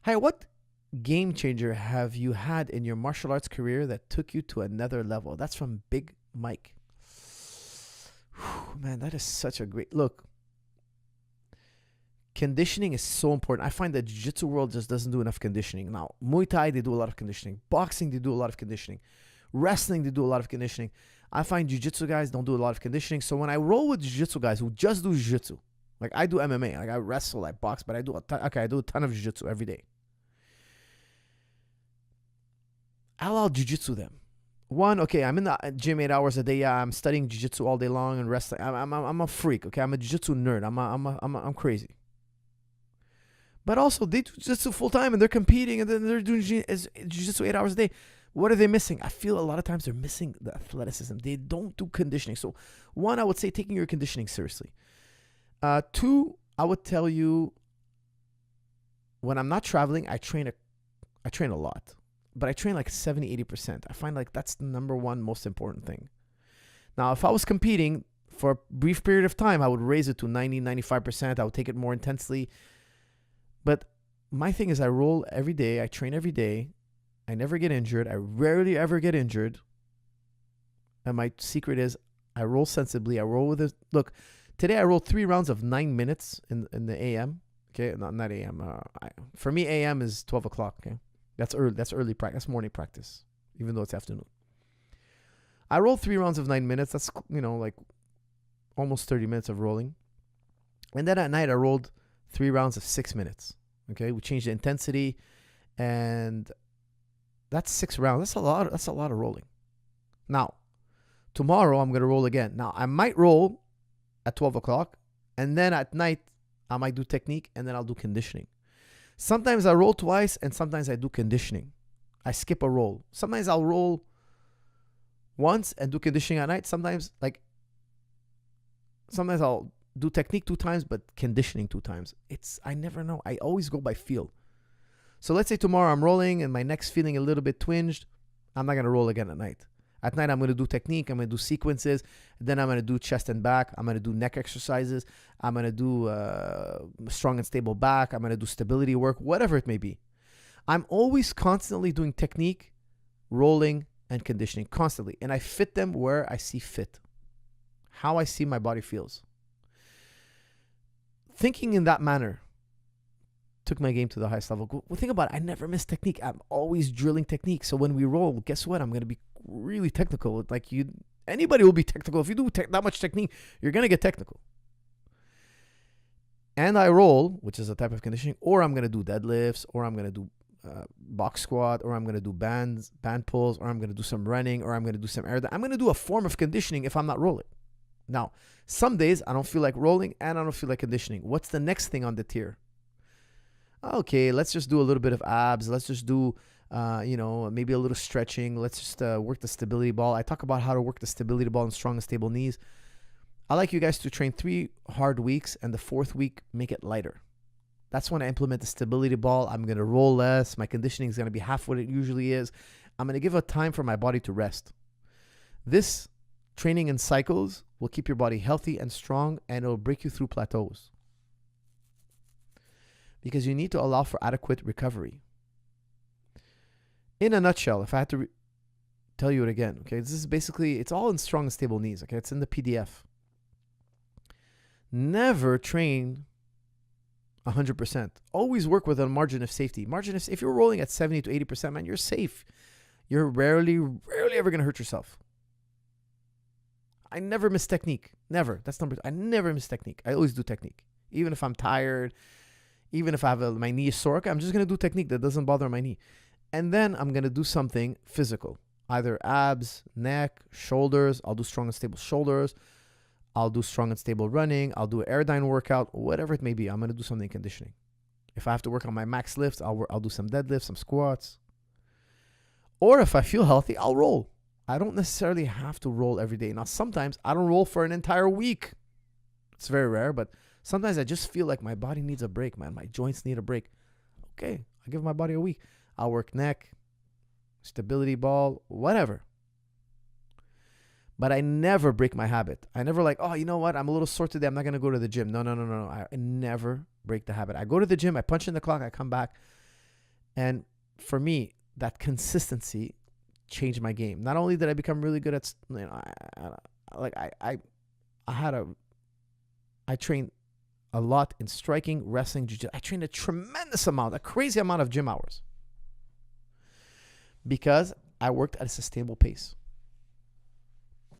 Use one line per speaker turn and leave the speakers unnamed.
Hi, what game changer have you had in your martial arts career that took you to another level? That's from Big Mike. Whew, man, that is such a great look. Conditioning is so important. I find that jiu-jitsu world just doesn't do enough conditioning. Now, Muay Thai, they do a lot of conditioning. Boxing, they do a lot of conditioning. Wrestling, they do a lot of conditioning. I find jiu-jitsu guys don't do a lot of conditioning. So when I roll with jiu-jitsu guys who just do jiu-jitsu, like I do MMA, like I wrestle, I box, but I do I do a ton of jiu-jitsu every day. I'll jiu-jitsu them. One, okay, I'm in the gym 8 hours a day. Yeah, I'm studying jiu-jitsu all day long and wrestling. I'm a freak. Okay, I'm a jiu-jitsu nerd. I'm crazy. But also, they do jiu-jitsu full time and they're competing and then they're doing jiu-jitsu 8 hours a day. What are they missing? I feel a lot of times they're missing the athleticism. They don't do conditioning. So, one, I would say taking your conditioning seriously. Two, I would tell you when I'm not traveling, I train a lot. But I train like 70, 80%. I find like that's the number one most important thing. Now, if I was competing for a brief period of time, I would raise it to 90, 95%. I would take it more intensely. But my thing is I roll every day. I train every day. I never get injured. I rarely ever get injured. And my secret is I roll sensibly. I roll with it. Look, today I rolled 3 rounds of 9 minutes in the AM. Okay, not AM. For me, AM is 12 o'clock. Okay, that's early. That's early practice. That's morning practice, even though it's afternoon. I rolled 3 rounds of 9 minutes. That's like almost 30 minutes of rolling. And then at night I rolled 3 rounds of 6 minutes. Okay, we changed the intensity, and that's 6 rounds. That's a lot. That's a lot of rolling. Now, tomorrow I'm gonna roll again. Now I might roll at 12 o'clock, and then at night I might do technique, and then I'll do conditioning. Sometimes I roll twice, and sometimes I do conditioning. I skip a roll. Sometimes I'll roll once and do conditioning at night. Sometimes I'll do technique 2 times, but conditioning 2 times. I never know. I always go by feel. So let's say tomorrow I'm rolling and my neck's feeling a little bit twinged. I'm not going to roll again at night. At night, I'm going to do technique. I'm going to do sequences. Then I'm going to do chest and back. I'm going to do neck exercises. I'm going to do strong and stable back. I'm going to do stability work, whatever it may be. I'm always constantly doing technique, rolling, and conditioning, constantly. And I fit them where I see fit, how I see my body feels. Thinking in that manner took my game to the highest level. Well, think about it. I never miss technique. I'm always drilling technique. So when we roll, guess what? I'm going to be really technical. Like anybody will be technical. If you do that much technique, you're going to get technical. And I roll, which is a type of conditioning, or I'm going to do deadlifts, or I'm going to do box squat, or I'm going to do band pulls, or I'm going to do some running, or I'm going to do some air. I'm going to do a form of conditioning if I'm not rolling. Now, some days I don't feel like rolling and I don't feel like conditioning. What's the next thing on the tier? Okay, let's just do a little bit of abs. Let's just do, maybe a little stretching. Let's just work the stability ball. I talk about how to work the stability ball and strong and stable knees. I like you guys to train 3 hard weeks and the 4th week, make it lighter. That's when I implement the stability ball. I'm going to roll less. My conditioning is going to be half what it usually is. I'm going to give a time for my body to rest. This training in cycles will keep your body healthy and strong, and it'll break you through plateaus. Because you need to allow for adequate recovery. In a nutshell, if I had to tell you it again, okay, this is basically, it's all in strong and stable knees, okay? It's in the PDF. Never train 100%. Always work with a margin of safety. If you're rolling at 70 to 80%, man, you're safe. You're rarely ever going to hurt yourself. I never miss technique. Never. I never miss technique. I always do technique. Even if I'm tired, even if I have my knee is sore, okay, I'm just going to do technique that doesn't bother my knee. And then I'm going to do something physical. Either abs, neck, shoulders. I'll do strong and stable shoulders. I'll do strong and stable running. I'll do an airdyne workout, whatever it may be. I'm going to do something conditioning. If I have to work on my max lifts, I'll do some deadlifts, some squats. Or if I feel healthy, I'll roll. I don't necessarily have to roll every day. Now, sometimes I don't roll for an entire week. It's very rare, but sometimes I just feel like my body needs a break, man. My joints need a break. Okay, I give my body a week. I'll work neck, stability ball, whatever. But I never break my habit. I never like, oh, you know what? I'm a little sore today. I'm not going to go to the gym. No. I never break the habit. I go to the gym. I punch in the clock. I come back. And for me, that consistency changed my game. Not only did I become really good at, I trained a lot in striking, wrestling, jiu-jitsu. I trained a tremendous amount, a crazy amount of gym hours, because I worked at a sustainable pace.